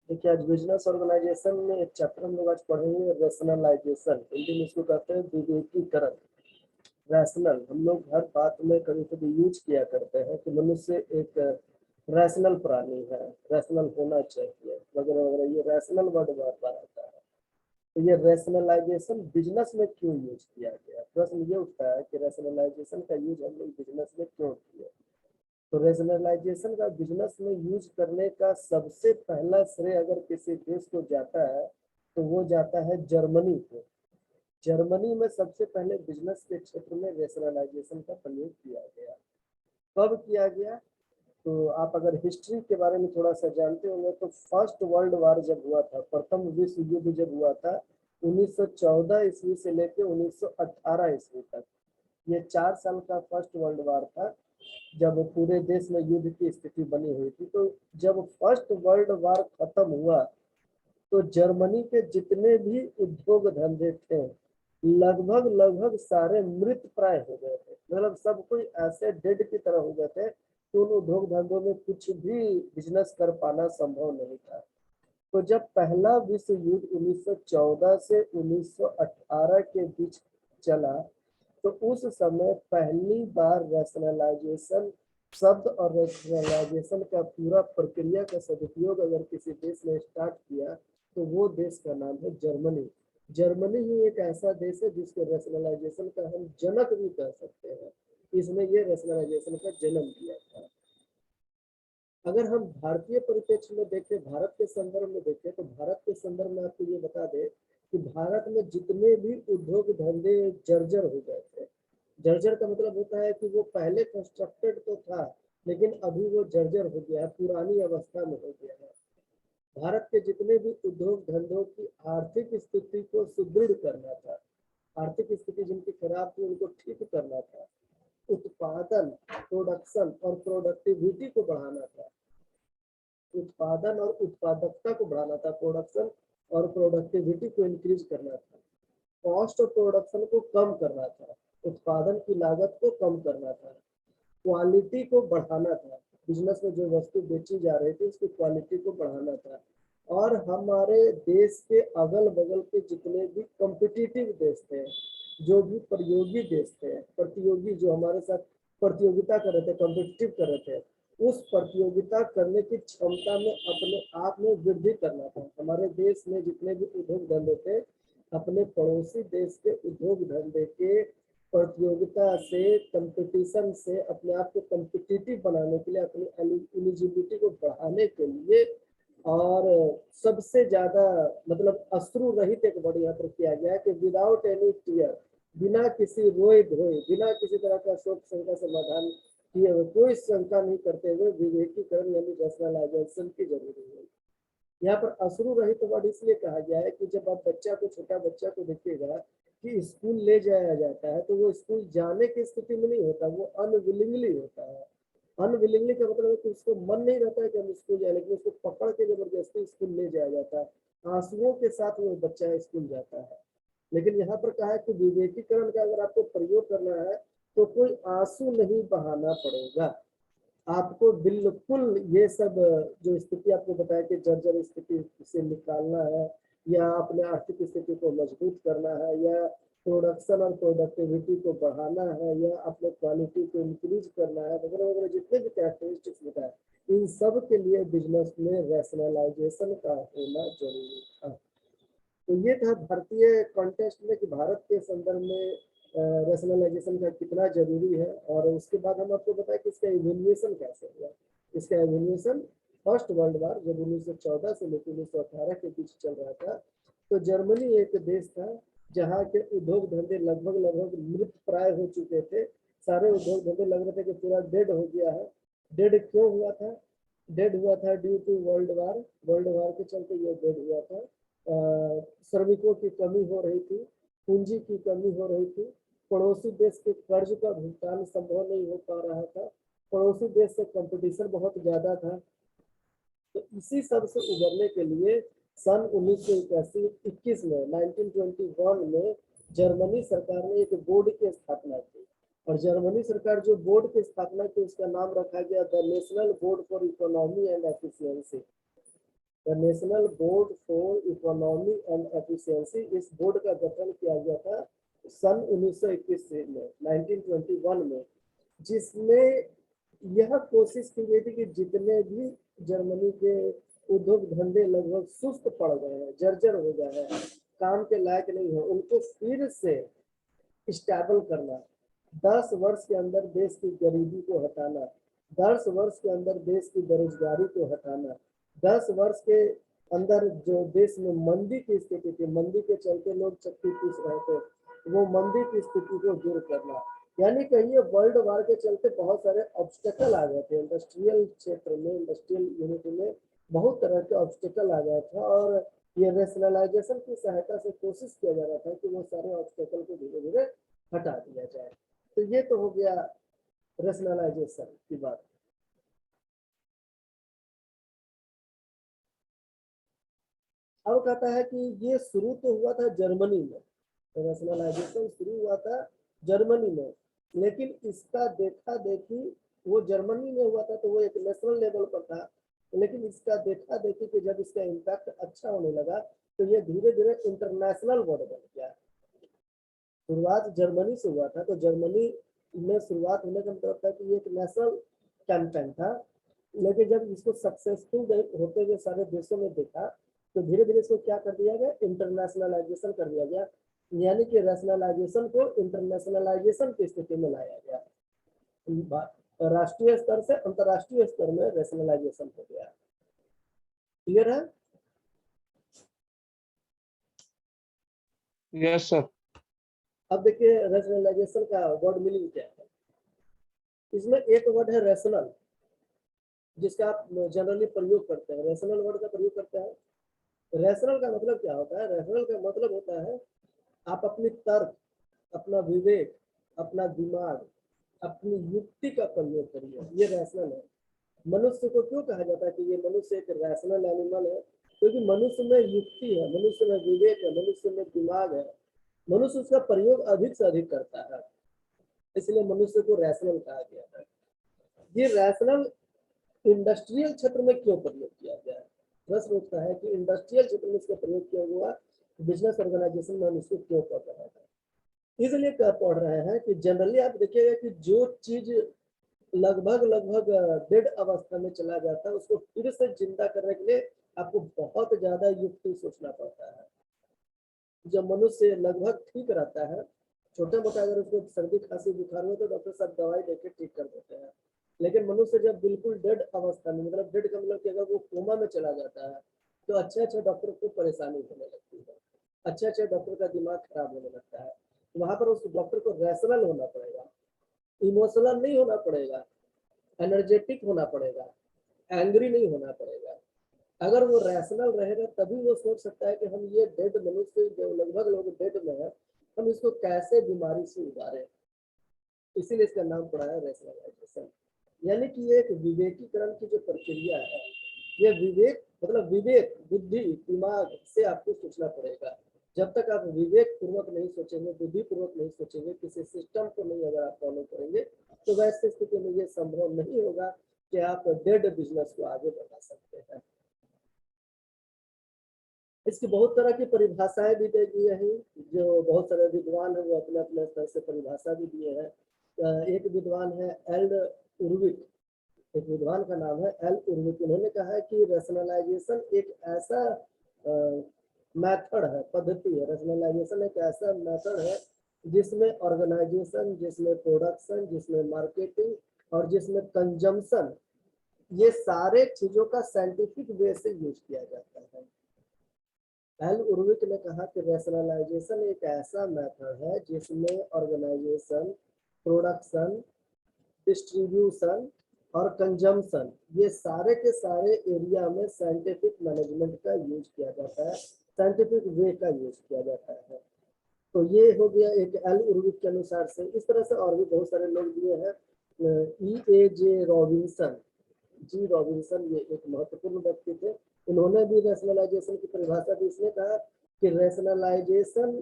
देखिए आज business organisation में एक चैप्टर हम लोग आज पढ़ेंगे रैशनलाइजेशन, हिंदी में इसको कहते हैं विवेकीकरण। रैशनल हम लोग हर बात में कभी कभी यूज किया करते हैं कि मनुष्य एक रैशनल प्राणी है, रैशनल होना चाहिए वगैरह वगैरह, ये रैशनल वर्ड बार बार आता है। तो ये रैशनलाइजेशन बिजनेस में क्यों यूज किया गया, प्रश्न ये उठता है कि रैशनलाइजेशन का यूज हम लोग बिजनेस में क्यों किए। तो रैशनलाइजेशन का बिजनेस में यूज करने का सबसे पहला श्रेय अगर किसी देश को जाता है तो वो जाता है जर्मनी को। जर्मनी में सबसे पहले बिजनेस के क्षेत्र में रैशनलाइजेशन का प्रयोग किया गया। कब किया गया, तो आप अगर हिस्ट्री के बारे में थोड़ा सा जानते होंगे तो फर्स्ट वर्ल्ड वार जब हुआ था, प्रथम विश्व युद्ध जब हुआ था 1914 ईस्वी से लेकर 1918 ईस्वी तक, ये 4 साल का फर्स्ट वर्ल्ड वार था जब पूरे देश में युद्ध की स्थिति बनी हुई थी। तो जब फर्स्ट वर्ल्ड वार खत्म हुआ तो जर्मनी के जितने भी उद्योग धंधे थे लगभग लगभग सारे मृत प्राय हो गए थे, मतलब सब कोई ऐसे डेड की तरह हो गए थे कि उन उद्योग धंधों में कुछ भी बिजनेस कर पाना संभव नहीं था। तो जब पहला विश्व युद्ध 1914 से 1918 के बीच चला तो उस समय पहली बार रैशनलाइजेशन शब्द और रैशनलाइजेशन का पूरा प्रक्रिया का सदुपयोग अगर किसी देश ने स्टार्ट किया तो वो देश का नाम है जर्मनी। जर्मनी ही एक ऐसा देश है जिसके रैशनलाइजेशन का हम जनक भी कह सकते हैं, इसने ये रैशनलाइजेशन का जन्म दिया था। अगर हम भारतीय परिप्रेक्ष्य में देखें, भारत के संदर्भ में देखें तो भारत के संदर्भ में आपको ये बता दें कि भारत में जितने भी उद्योग धंधे जर्जर हो गए थे, जर्जर का मतलब होता है कि वो पहले कंस्ट्रक्टेड तो था लेकिन अभी वो जर्जर हो गया है, पुरानी अवस्था में हो गया है। भारत के जितने भी उद्योग धंधों की आर्थिक स्थिति को सुदृढ़ करना था, आर्थिक स्थिति जिनकी खराब थी उनको ठीक करना था, उत्पादन, प्रोडक्शन और प्रोडक्टिविटी को बढ़ाना था, उत्पादन और उत्पादकता को बढ़ाना था, प्रोडक्शन और प्रोडक्टिविटी को इंक्रीज करना था, कॉस्ट ऑफ प्रोडक्शन को कम करना था, उत्पादन की लागत को कम करना था, क्वालिटी को बढ़ाना था, बिजनेस में जो वस्तु बेची जा रही थी उसकी क्वालिटी को बढ़ाना था, और हमारे देश के अगल बगल के जितने भी कॉम्पिटिटिव देश थे, जो भी प्रतियोगी देश थे, प्रतियोगी जो हमारे साथ प्रतियोगिता कर रहे थे, कॉम्पिटिटिव कर रहे थे, उस प्रतियोगिता करने की क्षमता में अपने आप में वृद्धि करना था। हमारे देश में जितने भी उद्योग धंधे थे अपने पड़ोसी देश के उद्योग धंधे के प्रतियोगिता से, कंपटीशन से अपने आप को कॉम्पिटिटिव बनाने के लिए, अपनी एलिजिबिलिटी को बढ़ाने के लिए, और सबसे ज्यादा मतलब अश्रु रहित एक वर्ड यहाँ पर किया गया है कि विदाउट एनी टीयर, बिना किसी रोए धोए, बिना किसी तरह का शोक शंका समाधान किए हुए, कोई शंका नहीं करते हुए विवेकीकरण यानी रैशनलाइजेशन की जरूरी है। यहाँ पर अश्रु रहित वर्ड इसलिए कहा गया है कि जब आप बच्चा को, छोटा बच्चा को देखिएगा कि स्कूल ले जाया जाता है तो वो स्कूल जाने की स्थिति में नहीं होता, वो अनविलिंगली होता है। अनविलिंगली का मतलब है कि उसको मन नहीं रहता है कि हम स्कूल जाए, लेकिन उसको पकड़ के जबरदस्ती स्कूल ले जाया जाता है, आंसुओं के साथ वो बच्चा स्कूल जाता है। लेकिन यहाँ पर कहा है कि विवेकीकरण का अगर आपको प्रयोग करना है तो कोई आंसू नहीं बहाना पड़ेगा, आपको बिल्कुल ये सब जो स्थिति आपको बताया कि जर्जर स्थिति से निकालना है, या अपने आर्थिक स्थिति को मजबूत करना है, या प्रोडक्शन और प्रोडक्टिविटी को बढ़ाना है, या अपने क्वालिटी को इंक्रीज करना है, वगैरह वगैरह जितने भी कैरेक्टरिस्टिक्स बताए, इन सब के लिए बिजनेस में रैशनलाइजेशन का होना जरूरी था। तो ये था भारतीय कॉन्टेक्स्ट में कि भारत के संदर्भ में रैशनलाइजेशन का कितना जरूरी है। और उसके बाद हम आपको बताएं कि इसका इवेल्युएशन कैसे हुआ। इसका इवेल्युएशन फर्स्ट वर्ल्ड वार जब 1914 से लेकर 1918 के बीच चल रहा था तो जर्मनी एक देश था जहाँ के उद्योग धंधे लगभग लगभग मृत प्राय हो चुके थे, सारे उद्योग धंधे लग रहे थे कि पूरा डेड हो गया है। डेड क्यों हुआ था? डेड हुआ था due to world war, world war के चलते ये डेड हुआ था। श्रमिकों की कमी हो रही थी, पूंजी की कमी हो रही थी, पड़ोसी देश के कर्ज का भुगतान संभव नहीं हो पा रहा था, पड़ोसी देश से कंपटीशन बहुत ज्यादा था। तो इसी सब से उबरने के लिए सन 1921 में 1921 में जर्मनी सरकार ने एक बोर्ड की स्थापना की, और जर्मनी सरकार जो बोर्ड की स्थापना की उसका नाम रखा गया the national board for economy and efficiency. National board for economy and efficiency, इस बोर्ड का गठन किया गया था सन 1921 में, 1921 में, जिसमें यह कोशिश की गई थी कि जितने भी जर्मनी के उद्योग धंधे लगभग सुस्त पड़ गए हैं, जर्जर हो गए हैं, काम के लायक नहीं है, उनको फिर से स्टेबल करना, 10 वर्ष के अंदर देश की गरीबी को हटाना, 10 वर्ष के अंदर देश की बेरोजगारी को हटाना, 10 वर्ष के अंदर जो देश में मंदी की स्थिति थी, मंदी के चलते लोग चक्की पीस रहे थे, वो मंदी की स्थिति को दूर करना। यानी कहिए वर्ल्ड वार के चलते बहुत सारे ऑब्स्टेकल आ गए थे इंडस्ट्रियल क्षेत्र में, इंडस्ट्रियल यूनिट में बहुत तरह के ऑब्स्टेकल आ गया था, और ये रेशनलाइजेशन की सहायता से कोशिश किया जा रहा था कि वो सारे ऑब्स्टेकल को धीरे धीरे हटा दिया जाए। तो ये तो हो गया रेशनलाइजेशन की बात। अब कहता है कि ये शुरू तो हुआ था जर्मनी में, रेशनलाइजेशन शुरू हुआ था जर्मनी में, लेकिन इसका देखा देखी, वो जर्मनी में हुआ था तो वो एक नेशनल लेवल पर था, लेकिन इसका देखा देखी कि जब इसका इम्पैक्ट अच्छा होने लगा तो ये धीरे धीरे इंटरनेशनल वर्ड बन गया। शुरुआत जर्मनी से हुआ था, तो जर्मनी में शुरुआत होने का मतलब था कि ये एक नेशनल कैंपेन था, लेकिन जब इसको सक्सेसफुल होते हुए सारे देशों में देखा तो धीरे धीरे इसको क्या कर दिया गया, इंटरनेशनलाइजेशन कर दिया गया, यानी कि रैशनलाइजेशन को इंटरनेशनलाइजेशन की स्थिति में लाया गया। राष्ट्रीय स्तर से अंतरराष्ट्रीय स्तर में रैशनलाइजेशन हो गया। क्लियर है? Yes sir. अब देखिए रैशनलाइजेशन का वर्ड मीनिंग क्या है। इसमें एक वर्ड है रैशनल, जिसका आप जनरली प्रयोग करते हैं, रैशनल वर्ड का प्रयोग करते हैं। रैशनल का मतलब क्या होता है? रैशनल का मतलब होता है आप अपनी तर्क, अपना विवेक, अपना दिमाग, अपनी युक्ति का प्रयोग करिए, ये रैशनल है। मनुष्य को क्यों कहा जाता है कि ये मनुष्य एक रैशनल एनिमल है? क्योंकि मनुष्य में युक्ति है, मनुष्य में विवेक है, मनुष्य में दिमाग है, मनुष्य उसका प्रयोग अधिक से अधिक करता है, इसलिए मनुष्य को रैशनल कहा गया है। ये रैशनल इंडस्ट्रियल क्षेत्र में क्यों प्रयोग किया गया है? प्रश्न उठता है कि इंडस्ट्रियल क्षेत्र में इसका प्रयोग किया हुआ, बिजनेस ऑर्गेनाइजेशन में हम इसको क्यों पढ़ रहे हैं? इसलिए पढ़ रहे हैं कि जनरली आप देखिएगा कि जो चीज लगभग डेड अवस्था में चला जाता है, उसको फिर से जिंदा करने के लिए आपको बहुत ज्यादा युक्ति सोचना पड़ता है। जब मनुष्य लगभग ठीक रहता है, छोटे मोटा अगर उसको सर्दी खांसी बुखार हो तो डॉक्टर साहब दवाई देकर ठीक कर देते हैं, लेकिन मनुष्य जब बिल्कुल डेड अवस्था में, मतलब डेड का मतलब कि अगर वो कोमा में चला जाता है तो अच्छे डॉक्टर को परेशानी होने लगती है, अच्छे डॉक्टर का दिमाग खराब होने लगता है। वहां पर उस डॉक्टर को रैशनल होना पड़ेगा, इमोशनल नहीं होना पड़ेगा, एनर्जेटिक होना पड़ेगा, एंग्री नहीं होना पड़ेगा। अगर वो रैशनल रहेगा तभी वो सोच सकता है कि हम ये डेड मनुष्य जो लगभग लोग डेड में है, हम इसको कैसे बीमारी से उबारे। इसीलिए इसका नाम पड़ा है रैशनलाइजेशन। यानी कि ये एक विवेकीकरण की जो प्रक्रिया है, ये विवेक मतलब विवेक, बुद्धि, दिमाग से आपको सोचना पड़ेगा। जब तक आप विवेक पूर्वक नहीं सोचेंगे, बुद्धि पूर्वक नहीं सोचेंगे, किसी सिस्टम को नहीं अगर आप फॉलो करेंगे, तो वैसे स्थिति में ये संभव नहीं होगा कि आप डेड बिजनेस को आगे बढ़ा सकते हैं। इसकी बहुत तरह की परिभाषाएं भी दे दी है, जो बहुत सारे विद्वान है वो अपने अपने स्तर से परिभाषा भी दिए हैं। एक विद्वान है एल उर्विक, एक विद्वान का नाम है एल उर्विक। उन्होंने कहा है कि रैशनलाइजेशन एक ऐसा मेथड है, पद्धति है। रैशनलाइजेशन एक ऐसा मेथड है जिसमें ऑर्गेनाइजेशन, जिसमें प्रोडक्शन, जिसमें मार्केटिंग और जिसमें कंजम्पशन, ये सारे चीजों का साइंटिफिक वे से यूज किया जाता है। एल उर्विक ने कहा कि रैशनलाइजेशन एक ऐसा मेथड है जिसमें ऑर्गेनाइजेशन, प्रोडक्शन, डिस्ट्रीब्यूशन और कंजम्पशन, ये सारे के सारे एरिया में साइंटिफिक मैनेजमेंट का यूज किया जाता है, साइंटिफिक वे का यूज किया जाता है। तो ये हो गया एक एल उर्विक के अनुसार से। इस तरह से और भी बहुत सारे लोग दिए हैं। E.A.J. रॉबिन्सन, जी रॉबिन्सन, ये एक महत्वपूर्ण व्यक्ति थे। उन्होंने भी रैशनलाइजेशन की परिभाषा दी। इसने कहा कि रैशनलाइजेशन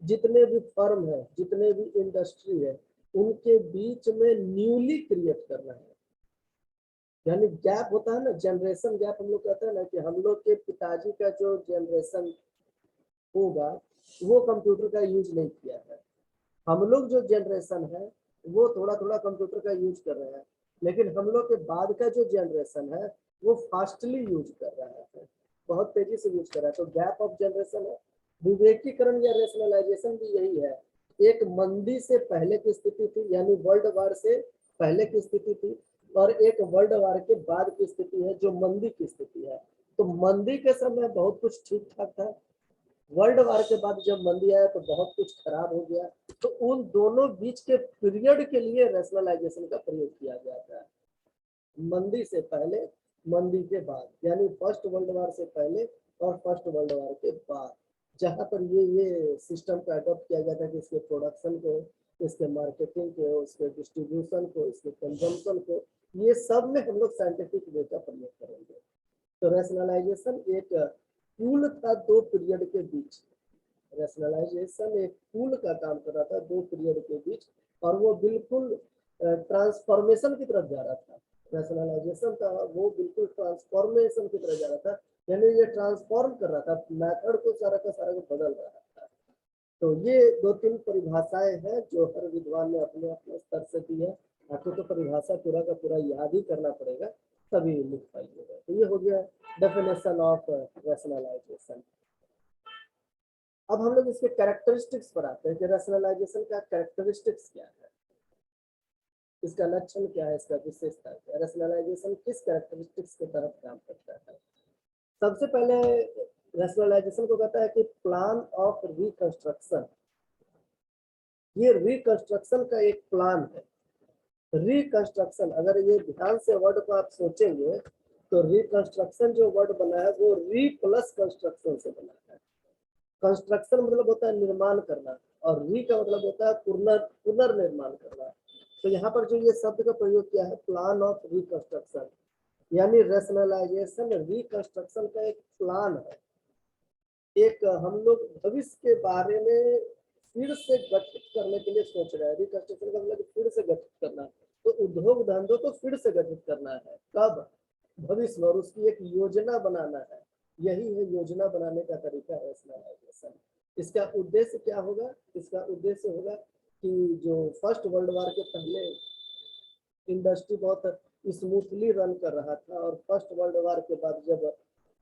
जितने भी फर्म है, जितने भी इंडस्ट्री है, उनके बीच में न्यूली क्रिएट करना है। यानी गैप होता है ना, जनरेशन गैप हम लोग कहते हैं ना, कि हम लोग के पिताजी का जो जनरेशन होगा वो कंप्यूटर का यूज नहीं किया है, हम लोग जो जनरेशन है वो थोड़ा थोड़ा कंप्यूटर का यूज कर रहे हैं, लेकिन हम लोग के बाद का जो जनरेशन है वो फास्टली यूज कर रहा है, बहुत तेजी से यूज कर रहा है। तो गैप ऑफ जनरेशन है। विवेकीकरण या रेशनलाइजेशन भी यही है। एक मंदी से पहले की स्थिति थी, यानी वर्ल्ड वार से पहले की स्थिति थी, और एक वर्ल्ड वार के बाद की स्थिति है जो मंदी की स्थिति है। तो मंदी के समय बहुत कुछ ठीक ठाक था, वर्ल्ड वार के बाद जब मंदी आया तो बहुत कुछ खराब हो गया। तो उन दोनों बीच के पीरियड के लिए रैशनलाइजेशन का प्रयोग किया गया था, मंदी से पहले मंदी के बाद, यानी फर्स्ट वर्ल्ड वार से पहले और फर्स्ट वर्ल्ड वार के बाद, जहां पर ये सिस्टम को अडॉप्ट किया गया था कि इसके प्रोडक्शन को, इसके मार्केटिंग को, इसके डिस्ट्रीब्यूशन को, इसके कंजम्पशन को, ये सब में हम लोग साइंटिफिक वे का प्रयोग करेंगे। तो रैशनलाइजेशन एक पुल था दो पीरियड के बीच, रैशनलाइजेशन एक पुल का काम कर रहा था दो पीरियड के बीच, और वो बिल्कुल ट्रांसफॉर्मेशन की तरफ जा रहा था। रैशनलाइजेशन का वो बिल्कुल ट्रांसफॉर्मेशन की तरफ जा रहा था, यानी ये ट्रांसफॉर्म कर रहा था, मेथड को सारा का सारा को बदल रहा था। तो ये दो तीन परिभाषाएं हैं जो हर विद्वान ने अपने अपने स्तर से दी है। आपको तो परिभाषा पूरा का पूरा याद ही करना पड़ेगा, तभी लिख पाइएगा। तो ये हो गया डेफिनेशन ऑफ रैशनलाइजेशन। अब हम लोग इसके कैरेक्टरिस्टिक्स पर आते हैं कि रैशनलाइजेशन का कैरेक्टरिस्टिक्स क्या है, इसका लक्षण क्या है, इसका विशेषता क्या है, रैशनलाइजेशन किस कैरेक्टरिस्टिक्स के तहत काम करता है। सबसे पहले रैशनलाइजेशन को कहता है कि प्लान ऑफ रिकंस्ट्रक्शन, ये रिकंस्ट्रक्शन का एक प्लान है। रिकंस्ट्रक्शन, अगर ये ध्यान से वर्ड को आप सोचेंगे तो रिकंस्ट्रक्शन जो वर्ड बना है वो री प्लस कंस्ट्रक्शन से बना है। कंस्ट्रक्शन मतलब होता है निर्माण करना, और री का मतलब होता है पुनर्निर्माण करना। तो यहाँ पर जो ये शब्द का प्रयोग किया है प्लान ऑफ रिकंस्ट्रक्शन, यानी रैशनलाइजेशन रिकंस्ट्रक्शन का एक प्लान है। एक हम लोग भविष्य के बारे में फिर से गठित करने के लिए सोच रहे हैं। रिकंस्ट्रक्शन का मतलब फिर से गठित करना, तो उद्योग धंधों को फिर से गठित करना है, कब, भविष्य में, और उसकी एक योजना बनाना है। यही है योजना बनाने का तरीका रैशनलाइजेशन। इसका उद्देश्य क्या होगा, इसका उद्देश्य होगा कि जो फर्स्ट वर्ल्ड वार के पहले इंडस्ट्री बहुत स्मूथली रन कर रहा था, और फर्स्ट वर्ल्ड वार के बाद जब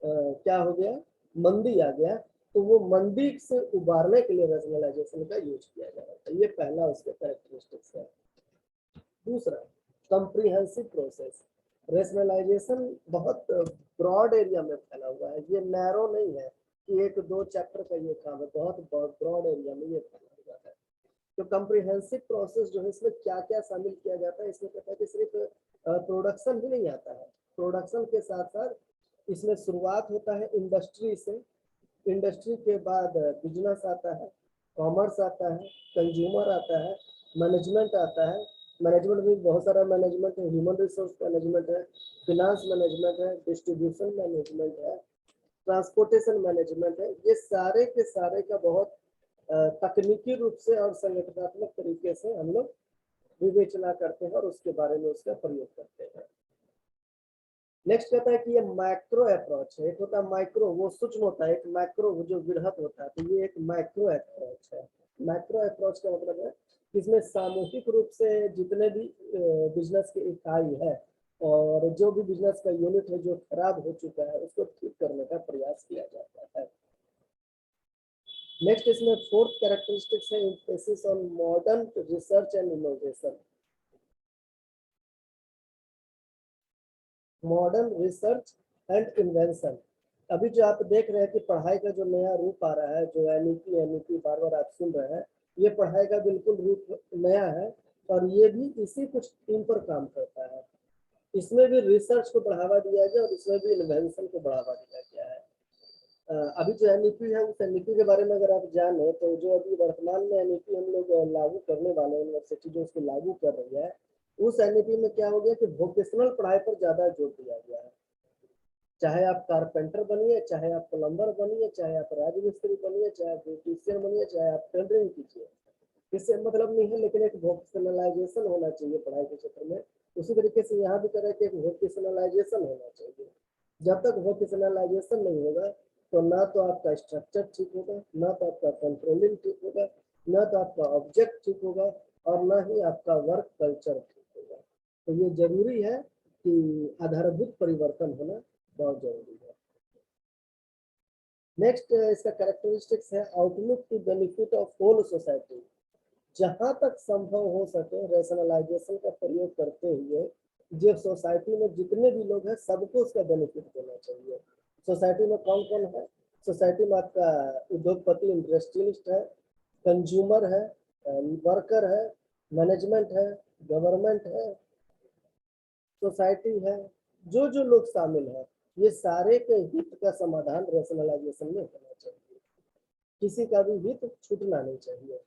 क्या हो गया, मंदी आ गया, तो वो मंदी से उबारने के लिए रैशनलाइजेशन का यूज किया जा रहा था। ये पहला उसका कैरेक्टरिस्टिक्स है। दूसरा, कंप्रीहेंसिव प्रोसेस। रैशनलाइजेशन बहुत ब्रॉड एरिया में फैला हुआ है, ये नैरो नहीं है कि एक दो चैप्टर का ये काम है, बहुत ब्रॉड एरिया में ये फैला हुआ है। तो कंप्रीहेंसिव प्रोसेस जो है इसमें क्या क्या शामिल किया जाता है, इसमें कहता है कि सिर्फ प्रोडक्शन ही नहीं आता है, प्रोडक्शन के साथ साथ इसमें शुरुआत होता है इंडस्ट्री से, इंडस्ट्री के बाद बिजनेस आता है, कॉमर्स आता है, कंज्यूमर आता है, मैनेजमेंट आता है। मैनेजमेंट में बहुत सारा मैनेजमेंट है, ह्यूमन रिसोर्स मैनेजमेंट है, फिनांस मैनेजमेंट है, डिस्ट्रीब्यूशन मैनेजमेंट है, ट्रांसपोर्टेशन मैनेजमेंट है। ये सारे के सारे का बहुत तकनीकी रूप से और संगठनात्मक तरीके से हम लोग विवेचना करते हैं और उसके बारे में उसका प्रयोग करते हैं। नेक्स्ट कहता है कि ये मैक्रो अप्रोच है, एक होता है माइक्रो, वो सूक्ष्म होता है, एक मैक्रो जो वृहत होता है, तो ये एक मैक्रो अप्रोच है। मैक्रो अप्रोच का मतलब है कि इसमें सामूहिक रूप से जितने भी बिजनेस की इकाई है और जो भी बिजनेस का यूनिट है जो खराब हो चुका है उसको ठीक करने का प्रयास किया जाता है। नेक्स्ट इसमें फोर्थ कैरेक्टरिस्टिक्स है emphasis on modern research and innovation. Modern research and invention, अभी जो आप देख रहे हैं कि पढ़ाई का जो नया रूप आ रहा है, जो एनईपी बार बार आप सुन रहे हैं, ये पढ़ाई का बिल्कुल रूप नया है, और ये भी इसी कुछ थीम पर काम करता है। इसमें भी रिसर्च को बढ़ावा दिया गया और इसमें भी इन्वेंशन को बढ़ावा दिया गया है। अभी जो एनईपी है उस एनईपी के बारे में अगर आप जाने तो जो अभी वर्तमान में एनईपी हम लोग लागू करने वाले यूनिवर्सिटी जो उसको लागू कर रही है, उस एनईपी में क्या हो गया कि वोकेशनल पढ़ाई पर ज्यादा जोर दिया गया है। चाहे आप कारपेंटर बनिए, चाहे आप प्लम्बर बनिए, चाहे आप राजमिस्त्री बनिए, चाहे आप ब्यूटिशियन बनिए, चाहे आप टेलरिंग कीजिए, इससे मतलब नहीं है, लेकिन एक वोकेशनलाइजेशन होना चाहिए पढ़ाई के क्षेत्र में। उसी तरीके से यहाँ भी करें कि एक वोकेशनलाइजेशन होना चाहिए। जब तक वोकेशनलाइजेशन नहीं होगा तो ना तो आपका स्ट्रक्चर ठीक होगा, ना तो आपका कंट्रोलिंग ठीक होगा, ना तो आपका ऑब्जेक्ट ठीक होगा, और ना ही आपका वर्क कल्चर ठीक होगा। तो ये जरूरी है कि आधारभूत परिवर्तन होना बहुत जरूरी है। नेक्स्ट इसका कैरेक्टरिस्टिक्स है outlook to benefit of whole society. जहां तक संभव हो सके रैशनलाइजेशन का प्रयोग करते हुए जो सोसाइटी में जितने भी लोग हैं सबको उसका बेनिफिट देना चाहिए। सोसाइटी में कौन कौन है? सोसाइटी में आपका उद्योगपति इंडस्ट्रियलिस्ट है, कंज्यूमर है, वर्कर है, मैनेजमेंट है, गवर्नमेंट है, सोसाइटी है, जो जो लोग शामिल है, ये सारे के हित का समाधान रैशनलाइजेशन में होना चाहिए। किसी का भी हित छूटना नहीं चाहिए।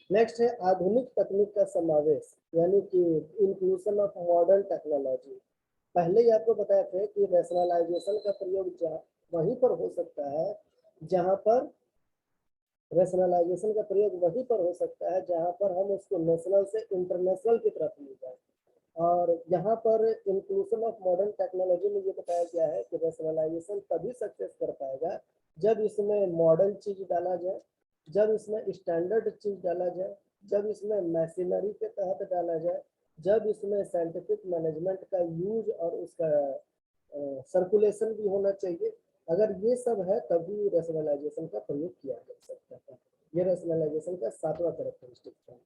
नेक्स्ट है आधुनिक तकनीक का समावेश, यानी कि इंक्लूजन ऑफ मॉडर्न टेक्नोलॉजी। पहले ही आपको बताया था कि रैशनलाइजेशन का प्रयोग वहीं पर हो सकता है जहां पर रैशनलाइजेशन का प्रयोग वहीं पर हो सकता है जहां पर हम उसको नेशनल से इंटरनेशनल की तरफ ले जाए। और यहाँ पर इंक्लूजन ऑफ मॉडर्न टेक्नोलॉजी में ये बताया गया है कि रैशनलाइजेशन तभी सक्सेस कर पाएगा जब इसमें मॉडर्न चीज डाला जाए, जब इसमें स्टैंडर्ड चीज डाला जाए, जब इसमें मशीनरी के तहत डाला जाए, जब इसमें साइंटिफिक मैनेजमेंट का यूज और उसका सर्कुलेशन भी होना चाहिए। अगर ये सब है तभी रैशनलाइजेशन का प्रयोग किया जा सकता है। ये रैशनलाइजेशन का 7वां कैरेक्टरिस्टिक है।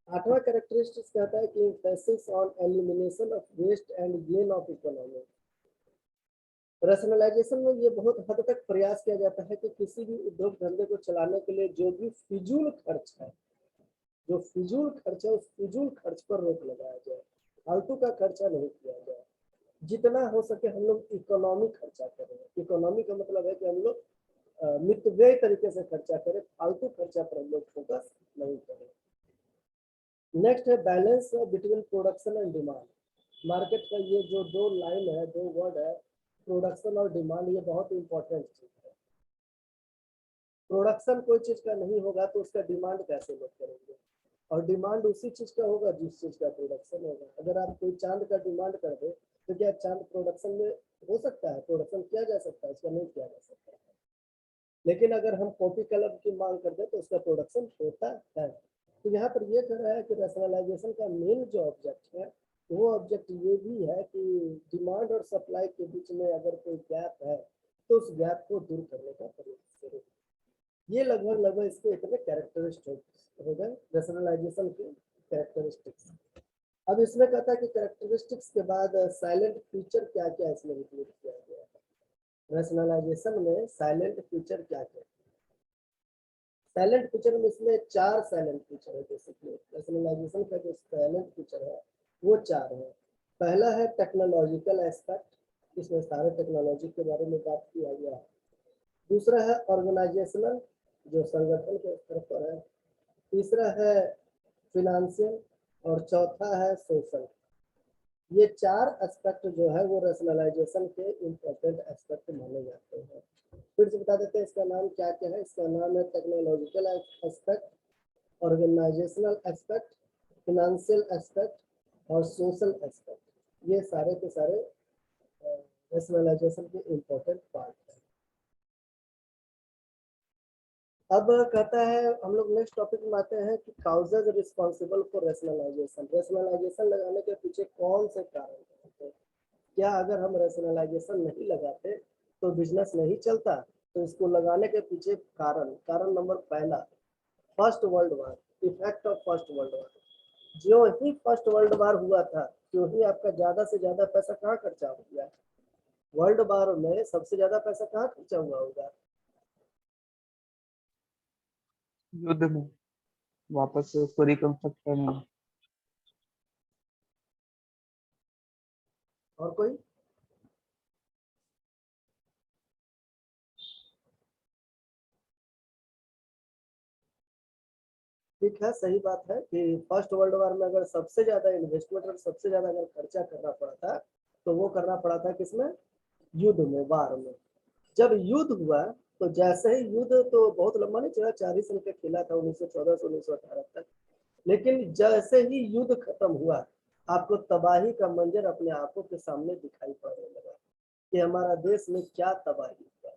8वां कैरेक्टरिस्टिक्स कहता है कि emphasis on elimination of waste and gain of economy. Rationalization में ये बहुत हद तक प्रयास किया जाता है कि किसी भी उद्योग धंधे को चलाने के लिए जो भी फिजूल खर्च है, जो फिजूल खर्च है उस फिजूल खर्च पर रोक लगाया जाए, फालतू का खर्चा नहीं किया जाए। जितना हो सके हम लोग इकोनॉमी खर्चा करें। इकोनॉमी का मतलब है कि हम लोग मितव्यय तरीके से खर्चा करें, फालतू खर्चा पर हम लोग फोकस नहीं करें। नेक्स्ट है balance between production and demand. Market का ये जो दो लाइन है, दो वर्ड है, प्रोडक्शन और डिमांड, ये बहुत इंपॉर्टेंट चीज है। प्रोडक्शन कोई चीज का नहीं होगा तो उसका डिमांड कैसे लोग करेंगे, और डिमांड उसी चीज का होगा जिस चीज का प्रोडक्शन होगा। अगर आप कोई चांद का डिमांड कर दे तो क्या चांद प्रोडक्शन में हो सकता है? प्रोडक्शन किया जा सकता है? इसका नहीं किया जा सकता है। लेकिन अगर हम कॉपी कलम की मांग कर दे तो उसका प्रोडक्शन होता है। तो यहाँ पर ये कह रहा है कि रैशनलाइजेशन का मेन जो ऑब्जेक्ट है वो ऑब्जेक्ट ये भी है कि डिमांड और सप्लाई के बीच में अगर कोई गैप है तो उस गैप को दूर करने का प्रयास करें। ये लगभग इसके इतने कैरेक्टरिस्टिक्स हो गए रैशनलाइजेशन के कैरेक्टरिस्टिक्स। अब इसमें कहता है कि कैरेक्टरिस्टिक्स के बाद साइलेंट फीचर क्या क्या इसमें इंक्लूड किया गया है। रैशनलाइजेशन में साइलेंट फीचर क्या क्या? साइलेंट फीचर में इसमें 4 साइलेंट फीचर है। बेसिकली रैशनलाइजेशन का जो साइलेंट फीचर है वो 4 है। पहला है टेक्नोलॉजिकल एस्पेक्ट, इसमें सारे टेक्नोलॉजी के बारे में बात किया गया है। दूसरा है ऑर्गेनाइजेशनल, जो संगठन के स्तर पर है। तीसरा है फिनेंशियल, और चौथा है सोशल। ये 4 एस्पेक्ट जो है वो रैशनलाइजेशन के इम्पोर्टेंट एस्पेक्ट माने जाते हैं। फिर से बता देते हैं इसका नाम क्या क्या है। इसका नाम है technological aspect, organizational aspect, financial aspect और सोशल एस्पेक्ट। ये सारे के सारे रैशनलाइजेशन के इम्पोर्टेंट पार्ट है। अब कहता है हम लोग नेक्स्ट टॉपिक में आते हैं कि causes responsible for rationalization. Rationalization लगाने के पीछे कौन से कारण हैं? क्या अगर हम रैशनलाइजेशन नहीं लगाते तो बिजनेस नहीं चलता? तो इसको लगाने के पीछे कारण नंबर पहला, first world war, effect of first world war. जो ही फर्स्ट वर्ल्ड वार हुआ था तो ही आपका ज्यादा से ज्यादा पैसा कहाँ खर्चा हो गया? वर्ल्ड वार में सबसे ज्यादा पैसा कहाँ खर्चा हुआ होगा? युद्ध में वापस से उसको रिकंस्ट्रक्ट करना। और कोई? ठीक है, सही बात है कि फर्स्ट वर्ल्ड वार में अगर सबसे ज्यादा इन्वेस्टमेंट और सबसे ज्यादा अगर खर्चा करना पड़ा था तो वो करना पड़ा था किसमें? युद्ध में, वार में। जब युद्ध हुआ तो जैसे ही युद्ध तो बहुत लंबा नहीं चला, 4 ही साल का खेला था, 1914 से 1918 तक। लेकिन जैसे ही युद्ध खत्म हुआ, आपको तबाही का मंजर अपने आंखों के सामने दिखाई पड़ने लगा कि हमारा देश में क्या तबाही हुआ।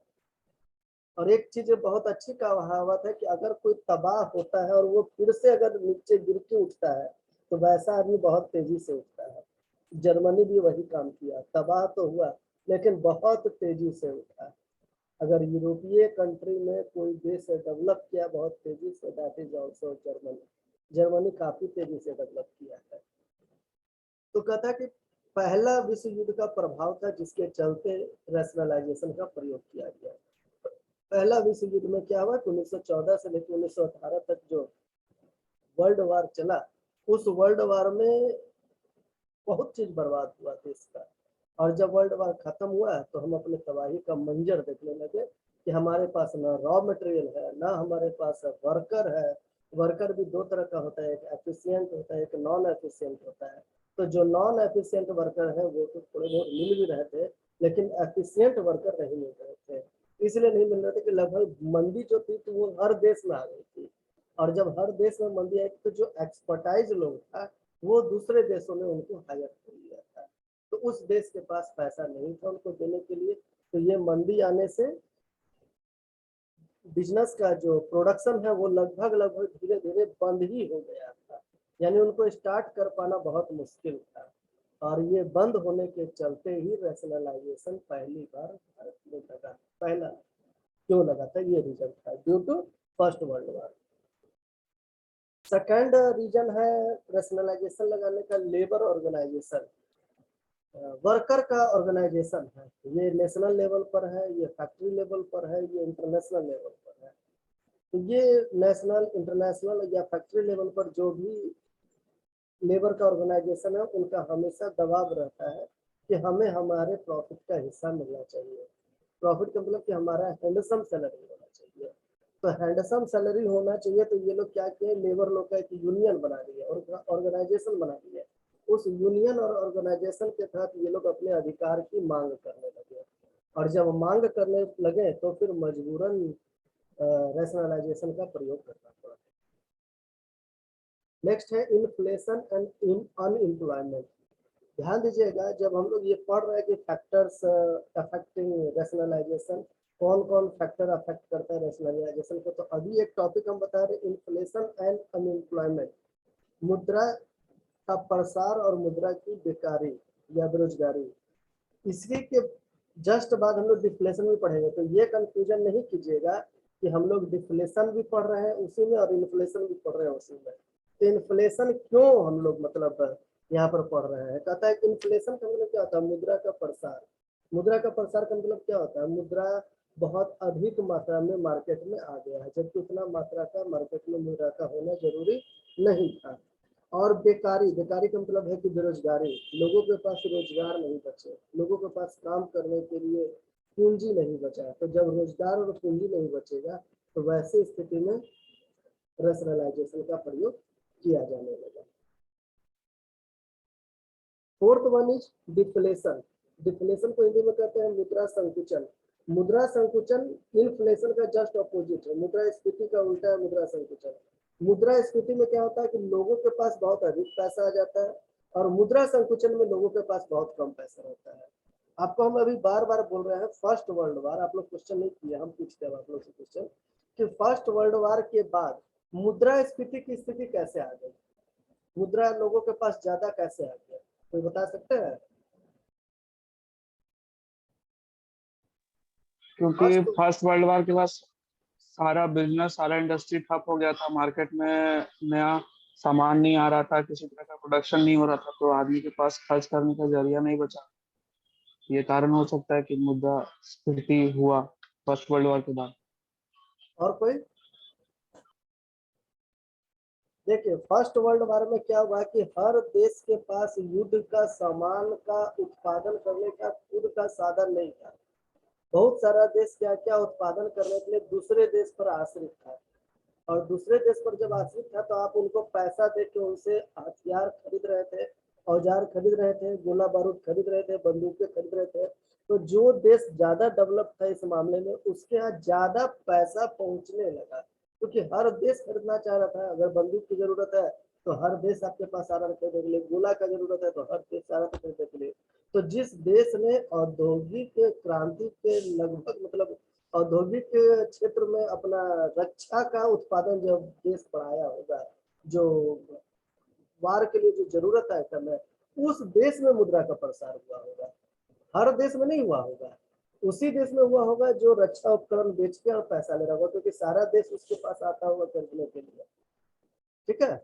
और एक चीज बहुत अच्छी कहावत है कि अगर कोई तबाह होता है और वो फिर से अगर नीचे गिर के उठता है तो वैसा आदमी बहुत तेजी से उठता है। जर्मनी भी वही काम किया, तबाह तो हुआ लेकिन बहुत तेजी से उठा। अगर यूरोपीय कंट्री में कोई देश डेवलप किया बहुत तेजी से, that is also Germany. Germany काफी तेजी से डेवलप किया है। तो कहता है कि पहला विश्व युद्ध का प्रभाव था जिसके चलते रैशनलाइजेशन का प्रयोग किया गया। पहला विश्व युद्ध में क्या हुआ कि 1914 से लेकर 1918 तक जो वर्ल्ड वार चला, उस वर्ल्ड वार में बहुत चीज बर्बाद हुआ देश का। और जब वर्ल्ड वार खत्म हुआ तो हम अपने तबाही का मंजर देखने लगे कि हमारे पास ना रॉ मटेरियल है, ना हमारे पास वर्कर है। वर्कर भी दो तरह का होता है, एक एफिशिएंट होता है, एक नॉन एफिशिएंट होता है। तो जो नॉन एफिशिएंट वर्कर है वो तो थोड़े बहुत मिल भी रहे थे, लेकिन एफिशिएंट वर्कर नहीं मिल रहे थे। इसलिए नहीं मिल रहे थे कि लगभग मंदी जो थी तो वो हर देश में आ गई थी। और जब हर देश में मंदी आई तो जो एक्सपर्टाइज लोग था वो दूसरे देशों ने उनको हायर कर लिया था। तो उस देश के पास पैसा नहीं था उनको देने के लिए। तो ये मंदी आने से बिजनेस का जो प्रोडक्शन है वो लगभग धीरे धीरे बंद ही हो गया था। यानी उनको स्टार्ट कर पाना बहुत मुश्किल था। और ये बंद होने के चलते ही रैशनलाइजेशन पहली बार भारत में लगा। पहला क्यों लगा था, ये रीजन था, due to first world war. Second reason है रैशनलाइजेशन लगाने का, लेबर ऑर्गेनाइजेशन, वर्कर का ऑर्गेनाइजेशन है। ये नेशनल लेवल पर है, ये फैक्ट्री लेवल पर है, ये इंटरनेशनल लेवल पर है। तो ये नेशनल, इंटरनेशनल या फैक्ट्री लेवल पर जो भी लेबर का ऑर्गेनाइजेशन है उनका हमेशा दबाव रहता है कि हमें हमारे प्रॉफिट का हिस्सा मिलना चाहिए। प्रॉफिट का मतलब कि हमारा हैंडसम सैलरी होना चाहिए। तो हैंडसम सैलरी होना चाहिए, तो ये लोग क्या किए, लेबर लोग का एक यूनियन बना लिया और ऑर्गेनाइजेशन बना लिया। उस यूनियन और ऑर्गेनाइजेशन के तहत ये लोग अपने अधिकार की मांग करने लगे। और जब मांग करने लगे तो फिर मजबूरन रैशनलाइजेशन का प्रयोग करना पड़ा। नेक्स्ट है इन्फ्लेशन एंड अनएम्प्लॉयमेंट। ध्यान दीजिएगा, जब हम लोग ये पढ़ रहे हैं कि फैक्टर्स अफेक्टिंग रैशनलाइजेशन, कौन कौन फैक्टर अफेक्ट करता है रैशनलाइजेशन को, तो अभी एक टॉपिक हम बता रहे हैं, इन्फ्लेशन एंड अनएम्प्लॉयमेंट। मुद्रा का प्रसार और मुद्रा की बेकारी या बेरोजगारी। इसी के जस्ट बाद हम लोग डिफ्लेशन भी पढ़ेंगे। तो ये कंफ्यूजन नहीं कीजिएगा कि हम लोग डिफ्लेशन भी पढ़ रहे हैं उसी में और इन्फ्लेशन भी पढ़ रहे हैं उसी में। तो इन्फ्लेशन क्यों हम लोग मतलब यहाँ पर पढ़ रहे हैं, कहता है कि इन्फ्लेशन का मतलब क्या होता है, मुद्रा का प्रसार। मुद्रा का प्रसार का मतलब क्या होता है, मुद्रा बहुत अधिक मात्रा में मार्केट में आ गया है, जबकि उतना मात्रा का मार्केट में मुद्रा का होना जरूरी नहीं था। और बेकारी, बेकारी का मतलब है कि बेरोजगारी, लोगों के पास रोजगार नहीं बचे, लोगों के पास काम करने के लिए पूंजी नहीं बचा। तो जब रोजगार और पूंजी नहीं बचेगा तो वैसे स्थिति में रैशनलाइजेशन का प्रयोग किया जाने लगा। Fourth one is deflation. Deflation को हिंदी में कहते हैं मुद्रा संकुचन। मुद्रा संकुचन इन्फ्लेशन का जस्ट अपोजिट है, मुद्रास्फीति का उल्टा है मुद्रा संकुचन। मुद्रास्फीति में क्या होता है कि लोगों के पास बहुत अधिक पैसा आ जाता है और मुद्रा संकुचन में लोगों के पास बहुत कम पैसा रहता है। आपको हम अभी बार बार बोल रहे हैं फर्स्ट वर्ल्ड वार, आप लोग क्वेश्चन नहीं किए, हम पूछते हैं आप लोग से क्वेश्चन कि फर्स्ट वर्ल्ड वार के बाद मुद्रास्फीति की स्थिति कैसे आ गई, मुद्रा लोगों के पास ज्यादा कैसे आ गया, कोई बता सकते हैं? क्योंकि फर्स्ट फर्स्ट वर्ल्ड वॉर के बाद सारा बिजनेस, सारा इंडस्ट्री ठप हो गया था, मार्केट में नया सामान नहीं आ रहा था, किसी तरह का प्रोडक्शन नहीं हो रहा था, तो आदमी के पास खर्च करने का जरिया नहीं बचा। ये कारण हो सकता है कि मुद्रास्फीति हुआ फर्स्ट वर्ल्ड वॉर के बाद। और कोई? देखिए फर्स्ट वर्ल्ड वार में क्या हुआ कि हर देश के पास युद्ध का सामान का उत्पादन करने का खुद का साधन नहीं था। बहुत सारा देश क्या क्या उत्पादन करने के लिए दूसरे देश पर आश्रित था। और दूसरे देश पर जब आश्रित था तो आप उनको पैसा दे के उनसे हथियार खरीद रहे थे, औजार खरीद रहे थे, गोला बारूद खरीद रहे थे, बंदूकें खरीद रहे थे। तो जो देश ज्यादा डेवलप था इस मामले में उसके यहाँ ज्यादा पैसा पहुंचने लगा, क्योंकि हर देश खरीदना चाह रहा था। अगर बंदूक की जरूरत है तो हर देश आपके पास आ रहा है खरीदने के लिए, गोला का जरूरत है तो हर देश आ रहा था खरीदने के लिए। तो जिस देश ने औद्योगिक क्रांति के लगभग मतलब औद्योगिक क्षेत्र में अपना रक्षा का उत्पादन जब देश बढ़ाया होगा, जो वार के लिए जो जरूरत है आइटम है, उस देश में मुद्रा का प्रसार हुआ होगा। हर देश में नहीं हुआ होगा, उसी देश में हुआ होगा जो रक्षा उपकरण बेच के और पैसा ले रहा होगा, क्योंकि सारा देश उसके पास आता होगा खरीदने के लिए। ठीक है,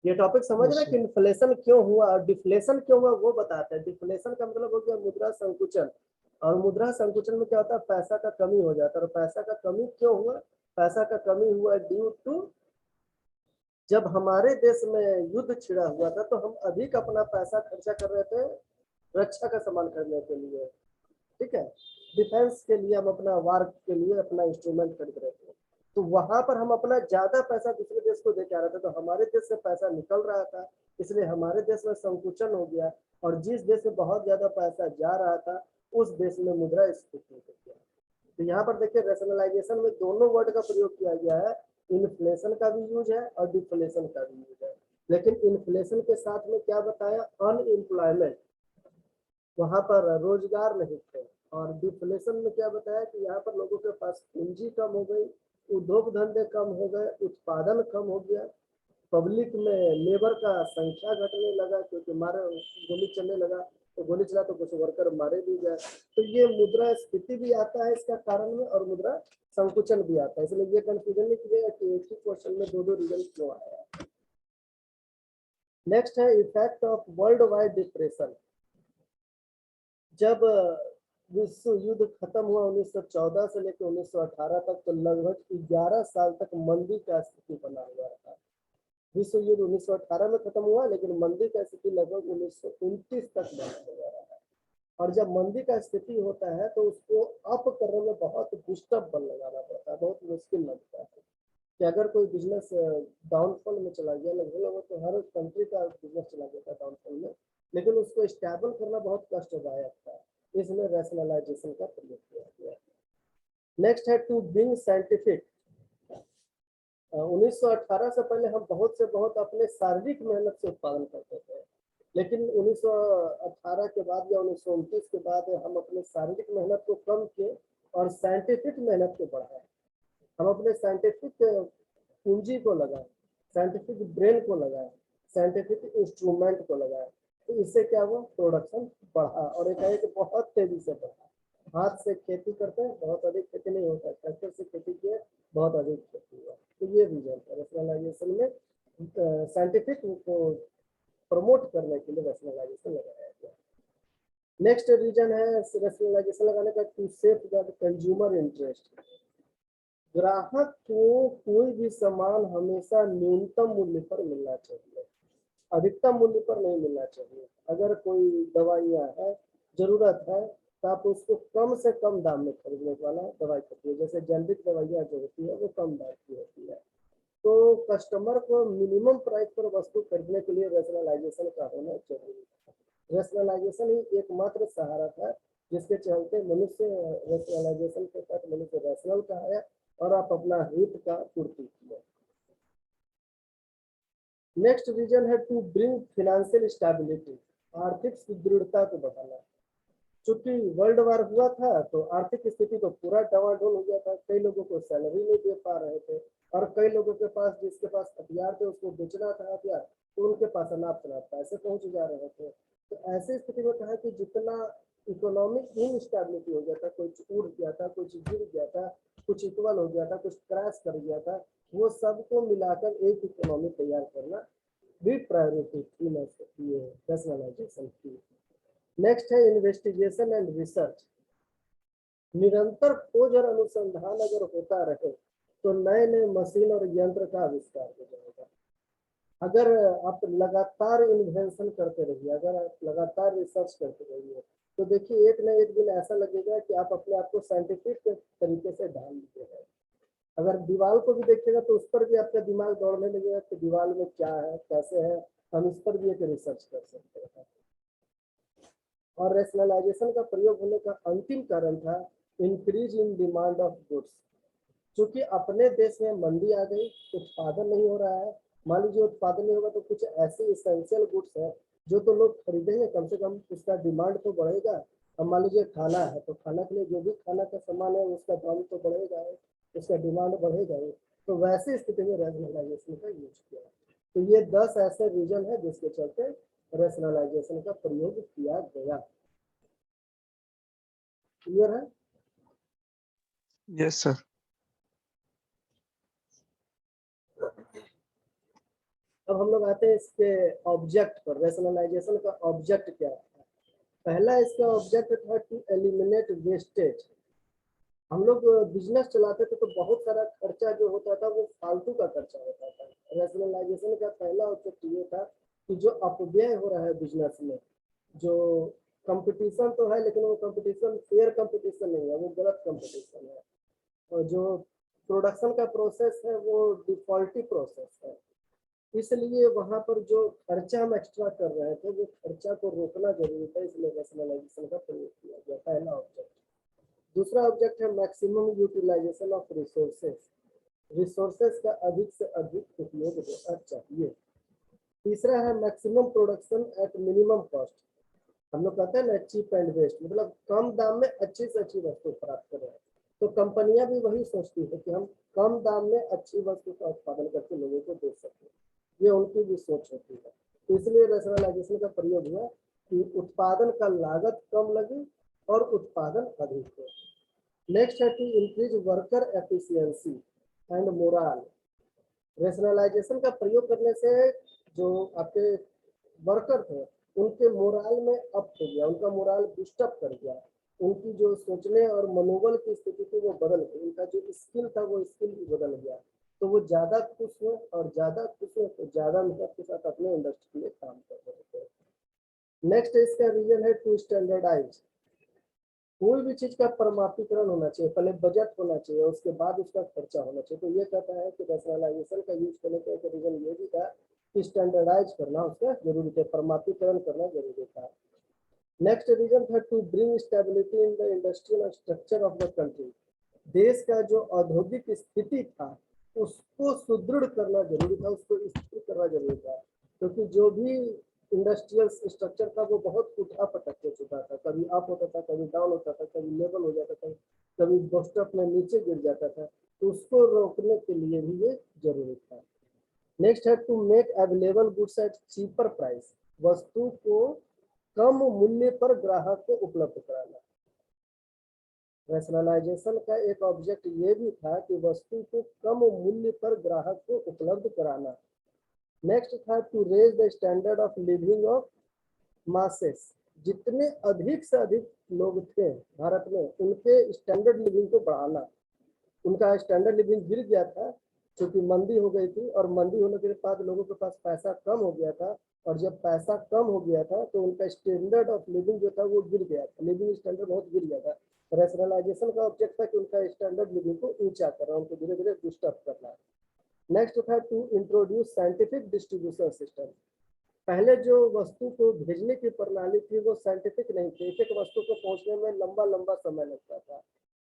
ये टॉपिक समझ रहे यस हैं कि सर। इन्फ्लेशन क्यों हुआ और डिफ्लेशन क्यों हुआ वो बताते हैं। डिफ्लेशन का मतलब हो गया मुद्रा संकुचन, और मुद्रा संकुचन में क्या होता है, पैसा का कमी हो जाता है। और पैसा का कमी क्यों हुआ, पैसा का कमी हुआ ड्यू टू, जब हमारे देश में युद्ध छिड़ा हुआ था तो हम अधिक अपना पैसा खर्चा कर रहे थे रक्षा का सामान खरीदने के लिए। ठीक है, डिफेंस के लिए हम अपना वार के लिए अपना इंस्ट्रूमेंट खरीद रहे थे, तो वहां पर हम अपना ज्यादा पैसा दूसरे देश को दे के आ रहे थे, तो हमारे देश से पैसा निकल रहा था, इसलिए हमारे देश में संकुचन हो गया। और जिस देश में बहुत ज्यादा पैसा जा रहा था उस देश में मुद्रा स्फीति हो गया। तो यहाँ पर देखिए रैशनलाइजेशन में दोनों वर्ड का प्रयोग किया गया है, इन्फ्लेशन का भी यूज है और डिफ्लेशन का भी यूज है। लेकिन इन्फ्लेशन के साथ में क्या बताया, अनएम्प्लॉयमेंट, वहां पर रोजगार नहीं थे। और डिफ्लेशन में क्या बताया कि यहाँ पर लोगों के पास पूंजी कम हो गई, उद्योग धंधे कम हो गए, उत्पादन कम हो गया, पब्लिक में लेबर का संख्या घटने लगा, क्योंकि मारे गोली चलने लगा, तो गोली चला तो कुछ वर्कर मारे भी गए। तो ये मुद्रा स्फीति भी आता है इसका कारण में, और मुद्रा संकुचन भी आता है। इसलिए ये कंफ्यूजन नहीं किया कि एक ही क्वेश्चन में दो दो रीजन क्यों आया। नेक्स्ट है effect of world wide depression. जब विश्व युद्ध खत्म हुआ 1914 से लेकर 1918 तक, तो लगभग 11 साल तक मंदी का स्थिति बना हुआ था। विश्व युद्ध 1918 में खत्म हुआ, लेकिन मंदी का स्थिति लगभग 1929 तक बना हुआ रहा। और जब मंदी का स्थिति होता है तो उसको अप करने में बहुत डिस्टर्ब बल लगाना पड़ता है, बहुत मुश्किल लगता है कि अगर कोई बिजनेस डाउनफॉल में चला गया, लगभग तो हर कंट्री का बिजनेस चला गया था डाउनफॉल में, लेकिन उसको स्टेबल करना बहुत कष्टदायक था, इसमें रैशनलाइजेशन का प्रयोग किया गया। नेक्स्ट है टू बीइंग साइंटिफिक। 1918 से पहले हम बहुत से बहुत अपने शारीरिक मेहनत से उत्पादन करते थे, लेकिन 1918 के बाद या 1929 के बाद हम अपने शारीरिक मेहनत को कम किए और साइंटिफिक मेहनत को बढ़ाए। हम अपने साइंटिफिक पूंजी को लगाए, साइंटिफिक ब्रेन को लगाए, साइंटिफिक इंस्ट्रूमेंट को लगाए, तो इससे क्या हुआ, प्रोडक्शन बढ़ा और एक बहुत तेजी से बढ़ा। हाथ से खेती करते हैं, बहुत अधिक खेती नहीं होता, ट्रैक्टर से खेती किए, बहुत अधिक खेती हुआ। तो ये रीजन है रैशनलाइजेशन में, साइंटिफिक को प्रमोट करने के लिए रैशनलाइजेशन लगाया गया। नेक्स्ट रीजन है रैशनलाइजेशन लगाने का, टू सेफगार्ड कंज्यूमर इंटरेस्ट। ग्राहक को कोई भी सामान हमेशा न्यूनतम मूल्य पर मिलना चाहिए, अधिकतम मूल्य पर नहीं मिलना चाहिए। अगर कोई दवाइयाँ है, जरूरत है, तो आप उसको कम से कम दाम में खरीदने वाला दवाई खरीदिए। जैसे जेनरिक दवाइयाँ जो होती है वो कम दाम की होती है। तो कस्टमर को मिनिमम प्राइस पर वस्तु खरीदने के लिए रैशनलाइजेशन का होना जरूरी है। रैशनलाइजेशन ही एकमात्र सहारा था जिसके चलते मनुष्य रैशनलाइजेशन के साथ मनुष्य रैशनल का है और आप अपना हित का पूर्ति किया। नेक्स्ट रीजन है टू ब्रिंग फिनेंशियल स्टेबिलिटी, आर्थिक सुदृढ़ता को बढ़ाना। चूंकि वर्ल्ड वार हुआ था तो आर्थिक स्थिति तो पूरा डवाडोल हो गया था, कई लोगों को सैलरी नहीं दे पा रहे थे, और कई लोगों के पास जिसके पास हथियार थे उसको बेचना था हथियार, तो उनके पास अनाप शनाप पैसे पहुंच जा रहे थे। तो ऐसी स्थिति में कहा कि जितना इकोनॉमिक इनस्टेबिलिटी हो गया था, कुछ उड़ गया था, कुछ गिर गया था, कुछ इक्वल हो गया था, कुछ क्रैश कर गया था, वो सबको मिलाकर एक इकोनॉमी तैयार करना भी प्रायोरिटी थी नेशनलाइजेशन की। नेक्स्ट है इन्वेस्टिगेशन एंड रिसर्च। निरंतर खोज और अनुसंधान अगर होता रहे तो नए नए मशीन और यंत्र का आविष्कार हो जाएगा। अगर आप लगातार इन्वेंशन करते रहिए, अगर आप लगातार रिसर्च करते रहिए, तो देखिए एक न एक दिन ऐसा लगेगा कि आप अपने आप को साइंटिफिक तरीके से ढाल लिए हैं। अगर दीवार को भी देखिएगा तो उस पर भी आपका दिमाग दौड़ने लगेगा कि दीवार में क्या है, कैसे है, हम इस पर भी एक रिसर्च कर सकते हैं। और रैशनलाइजेशन का प्रयोग होने का अंतिम कारण था increase in demand of goods. क्योंकि अपने देश में मंदी आ गई, उत्पादन नहीं हो रहा है। मान लीजिए उत्पादन नहीं होगा तो कुछ ऐसे इसेंशियल गुड्स है जो तो लोग खरीदेंगे, कम से कम उसका डिमांड तो बढ़ेगा। अब मान लीजिए खाना है तो खाना के लिए जो भी खाना का सामान है उसका दाम तो बढ़ेगा ही, उसका डिमांड बढ़ेगा ही। तो वैसी स्थिति में रैशनलाइजेशन का यूज किया। तो ये 10 ऐसे रीजन है जिसके चलते रैशनलाइजेशन का प्रयोग किया गया। क्लियर है? Yes sir. अब हम लोग आते हैं इसके ऑब्जेक्ट पर। रैशनलाइजेशन का ऑब्जेक्ट क्या है? पहला इसका ऑब्जेक्ट था टू एलिमिनेट वेस्टेज। हम लोग बिजनेस चलाते थे तो बहुत सारा खर्चा जो होता था वो फालतू का खर्चा होता था। रैशनलाइजेशन का पहला ऑब्जेक्ट ये था कि जो अपव्यय हो रहा है बिजनेस में, जो कंपटीशन तो है लेकिन वो कंपटीशन फेयर कंपटीशन नहीं है, वो गलत कंपटीशन है। और जो प्रोडक्शन का प्रोसेस है वो डिफॉल्टी प्रोसेस है। इसलिए वहां पर जो खर्चा हम एक्स्ट्रा कर रहे थे वो खर्चा को रोकना जरूरी था, इसलिए रैशनलाइजेशन का प्रयोग किया गया। पहला ऑब्जेक्ट। दूसरा ऑब्जेक्ट है maximum utilization of resources. Resources का अधिक से अधिक उपयोग होना चाहिए। तीसरा है maximum production at minimum cost. हम लोग कहते हैं ना चीप एंड बेस्ट, मतलब कम दाम में अच्छी से अच्छी वस्तु प्राप्त कर रहे हैं। तो कंपनियां भी वही सोचती है कि हम कम दाम में अच्छी वस्तु का उत्पादन करके लोगों को दे सकें। ये उनकी भी सोच होती है। तो इसलिए रैशनलाइजेशन का प्रयोग हुआ कि उत्पादन का लागत कम लगे और उत्पादन अधिक हो। नेक्स्ट है to increase worker efficiency and morale. Rationalization का प्रयोग करने से जो आपके वर्कर थे उनके मोरल में अप हो गया, उनका मोरल बूस्टअप कर गया। उनकी जो सोचने और मनोबल की स्थिति थी वो बदल गई, उनका जो स्किल था वो स्किल भी बदल गया। तो वो ज्यादा खुश हुए और ज्यादा खुश हुए तो ज्यादा मेहनत के साथ अपने इंडस्ट्री में काम कर रहे थे। नेक्स्ट इसका रीजन है टू स्टैंडर्डाइज। कोई भी चीज का परमापीकरण होना चाहिए, पहले बजट होना चाहिए उसके बाद उसका खर्चा होना चाहिए। तो ये कहता है कि रैशनलाइजेशन का यूज करने का एक रीजन ये भी था कि स्टैंडर्डाइज करना उसका जरूरी था, परमापीकरण करना जरूरी था। नेक्स्ट रीजन था to bring stability in the industrial structure of the country. देश का जो औद्योगिक स्थिति था उसको सुदृढ़ करना जरूरी था, उसको स्थिर करना जरूरी था। क्योंकि जो भी इंडस्ट्रियल स्ट्रक्चर था वो बहुत उठा पटक हो चुका था, कभी अप होता था, कभी डाउन होता था, कभी लेवल हो जाता था, कभी बूस्टअप में नीचे गिर जाता था। तो उसको रोकने के लिए भी ये जरूरी था। नेक्स्ट है to make available goods at cheaper price. वस्तु को कम मूल्य पर ग्राहक को उपलब्ध कराना। रैशनलाइजेशन का एक ऑब्जेक्ट ये भी था कि वस्तु को कम मूल्य पर ग्राहक को उपलब्ध कराना। नेक्स्ट था to raise the standard of living of masses. जितने अधिक से अधिक लोग थे भारत में उनके स्टैंडर्ड लिविंग को बढ़ाना। उनका स्टैंडर्ड लिविंग गिर गया था क्योंकि मंदी हो गई थी, और मंदी होने के बाद लोगों के पास पैसा कम हो गया था। और जब पैसा कम हो गया था तो उनका स्टैंडर्ड ऑफ लिविंग जो था वो गिर गया था, लिविंग स्टैंडर्ड बहुत गिर गया था। रैशनलाइजेशन का ऑब्जेक्ट था कि उनका स्टैंडर्ड लिविंग को ऊंचा करना, उनको धीरे धीरे बूस्टअप करना। नेक्स्ट था to introduce scientific distribution system. पहले जो वस्तु को भेजने की प्रणाली थी वो साइंटिफिक नहीं थी, एक एक वस्तु को पहुंचने में लंबा लंबा समय लगता था।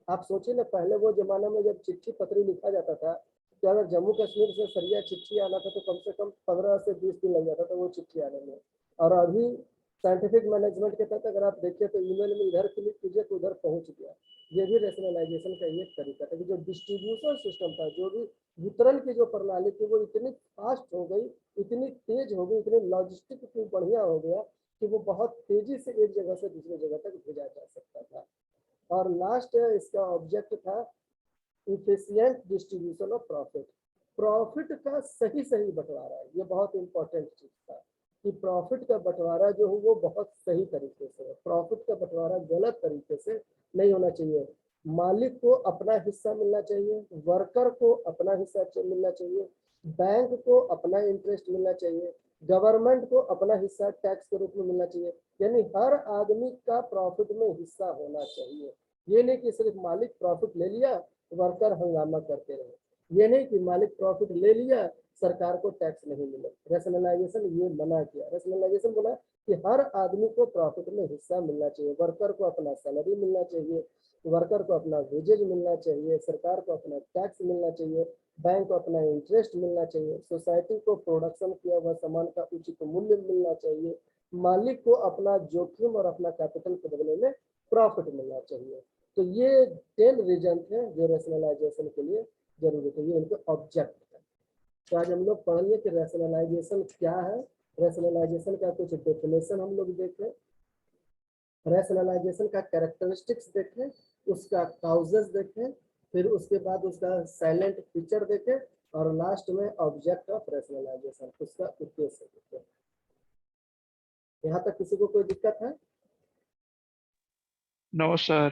आप सोचिए ना, पहले वो जमाना में जब चिट्ठी पत्री लिखा जाता था तो अगर जम्मू कश्मीर से सरिया चिट्ठी आना था तो कम से कम 15 से 20 दिन लग जाता था वो चिट्ठी आने में। और अभी साइंटिफिक मैनेजमेंट के तहत अगर आप देखिए तो ईमेल में इधर क्लिक कीजिए तो उधर पहुंच गया। ये भी रैशनलाइजेशन का एक तरीका था कि जो डिस्ट्रीब्यूशन सिस्टम था, जो भी वितरण की जो प्रणाली थी वो इतनी फास्ट हो गई, इतनी तेज हो गई, इतनी लॉजिस्टिक इतनी बढ़िया हो गया कि वो बहुत तेजी से एक जगह से दूसरी जगह तक भेजा जा सकता था। और लास्ट इसका ऑब्जेक्ट था efficient distribution of profit. Profit का सही सही बंटवारा, ये बहुत इंपॉर्टेंट चीज था कि प्रॉफिट का बंटवारा जो हो वो बहुत सही तरीके से है। प्रॉफिट का बंटवारा गलत तरीके से नहीं होना चाहिए। मालिक को अपना हिस्सा मिलना चाहिए, वर्कर को अपना हिस्सा मिलना चाहिए, बैंक को अपना इंटरेस्ट मिलना चाहिए, गवर्नमेंट को अपना हिस्सा टैक्स के रूप में मिलना चाहिए। यानी हर आदमी का प्रॉफिट में हिस्सा होना चाहिए। ये नहीं कि सिर्फ मालिक प्रॉफिट ले लिया वर्कर हंगामा करते रहे, ये नहीं कि मालिक प्रॉफिट ले लिया सरकार को टैक्स नहीं मिले। रैशनलाइजेशन ये मना किया, रैशनलाइजेशन बोला कि हर आदमी को प्रॉफिट में हिस्सा मिलना चाहिए, वर्कर को अपना सैलरी मिलना चाहिए, वर्कर को अपना वेजेज मिलना चाहिए, सरकार को अपना टैक्स मिलना चाहिए, बैंक को अपना इंटरेस्ट मिलना चाहिए, सोसाइटी को प्रोडक्शन किया हुआ सामान का उचित मूल्य मिलना चाहिए, मालिक को अपना जोखिम और अपना कैपिटल के बदले में प्रॉफिट मिलना चाहिए। तो ये 10 रीजन थे जो रैशनलाइजेशन के लिए जरूरी थे, ये उनके ऑब्जेक्ट है। तो आज हम लोग पढ़ेंगे कि रैशनलाइजेशन क्या है, रैशनलाइजेशन का कुछ डेफिनेशन हम लोग देखें, रैशनलाइजेशन का कैरेक्टरिस्टिक्स देखें, उसका काउजेस देखें, फिर उसके बाद उसका साइलेंट फीचर देखें, और लास्ट में ऑब्जेक्ट ऑफ रैशनलाइजेशन, उसका उद्देश्य देखें। यहाँ तक किसी को कोई दिक्कत है? No sir.